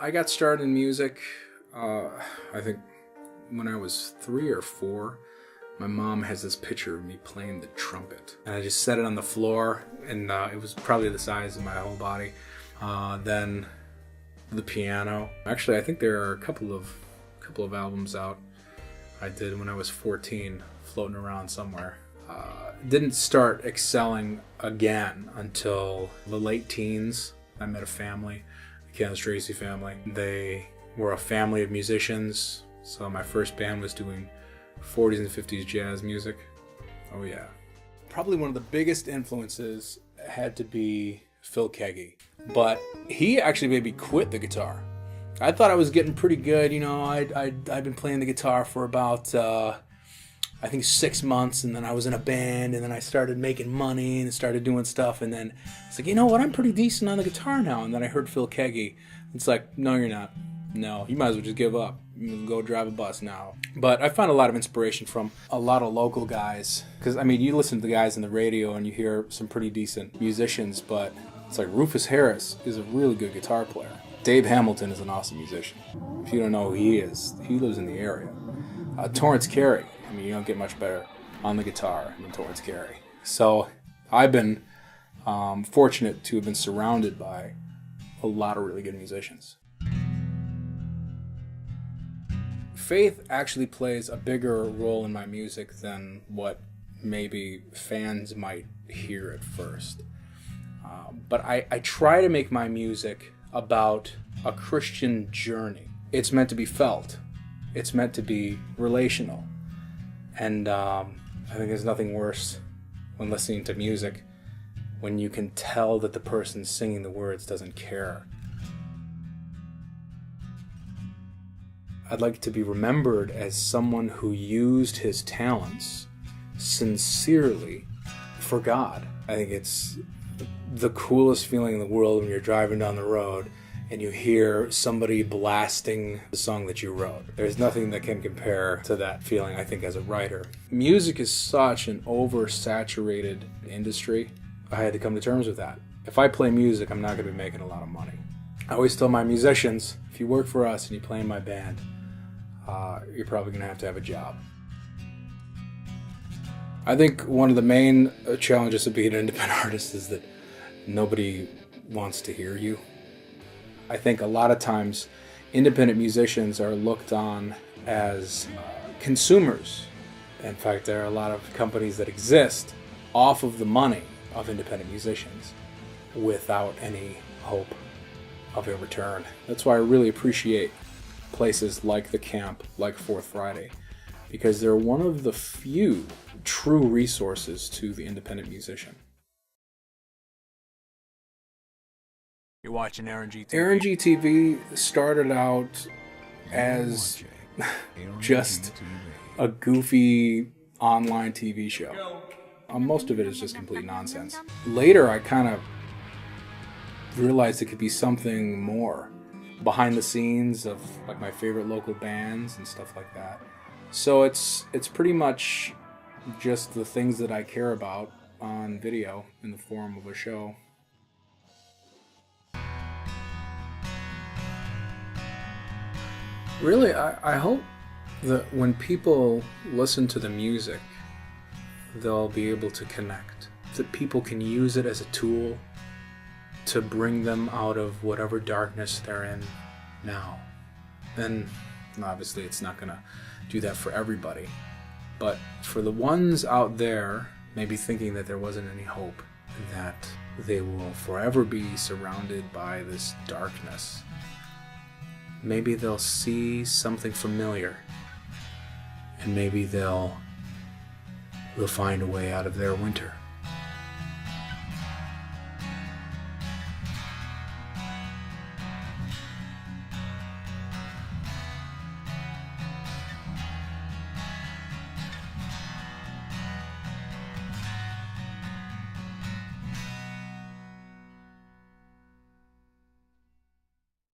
I got started in music, I think when I was 3 or 4. My mom has this picture of me playing the trumpet. And I just set it on the floor, and it was probably the size of my whole body. Then the piano. Actually, I think there are a couple of albums out I did when I was 14, floating around somewhere. Didn't start excelling again until the late teens. I met a family, the Kansas Tracy family. They were a family of musicians, so my first band was doing 40s and 50s jazz music. Oh yeah. Probably one of the biggest influences had to be Phil Keaggy. But he actually made me quit the guitar. I thought I was getting pretty good, you know. I'd been playing the guitar for about, I think 6 months, and then I was in a band, and then I started making money and started doing stuff, and then it's like, you know what, I'm pretty decent on the guitar now. And then I heard Phil Keaggy. It's like, no, you're not. No, you might as well just give up. You can go drive a bus now. But I found a lot of inspiration from a lot of local guys. Because, I mean, you listen to the guys on the radio and you hear some pretty decent musicians, but it's like Rufus Harris is a really good guitar player. Dave Hamilton is an awesome musician. If you don't know who he is, he lives in the area. Torrance Carey, I mean, you don't get much better on the guitar than Torrance Carey. So I've been fortunate to have been surrounded by a lot of really good musicians. Faith actually plays a bigger role in my music than what maybe fans might hear at first. But I try to make my music about a Christian journey. It's meant to be felt. It's meant to be relational. And I think there's nothing worse when listening to music when you can tell that the person singing the words doesn't care. I'd like to be remembered as someone who used his talents sincerely for God. I think it's the coolest feeling in the world when you're driving down the road and you hear somebody blasting the song that you wrote. There's nothing that can compare to that feeling, I think, as a writer. Music is such an oversaturated industry. I had to come to terms with that. If I play music, I'm not going to be making a lot of money. I always tell my musicians, if you work for us and you play in my band, you're probably going to have a job. I think one of the main challenges of being an independent artist is that nobody wants to hear you. I think a lot of times independent musicians are looked on as consumers. In fact, there are a lot of companies that exist off of the money of independent musicians without any hope of a return. That's why I really appreciate places like the camp, like Fourth Friday, because they're one of the few true resources to the independent musician. You're watching AaronGTV. AaronGTV started out as just a goofy online TV show. Most of it is just complete nonsense. Later, I kind of realized it could be something more, behind the scenes of like my favorite local bands and stuff like that. So it's pretty much just the things that I care about on video in the form of a show. Really, I hope that when people listen to the music, they'll be able to connect. That people can use it as a tool to bring them out of whatever darkness they're in now. And obviously it's not going to do that for everybody. But for the ones out there maybe thinking that there wasn't any hope, that they will forever be surrounded by this darkness, maybe they'll see something familiar, and maybe they'll find a way out of their winter.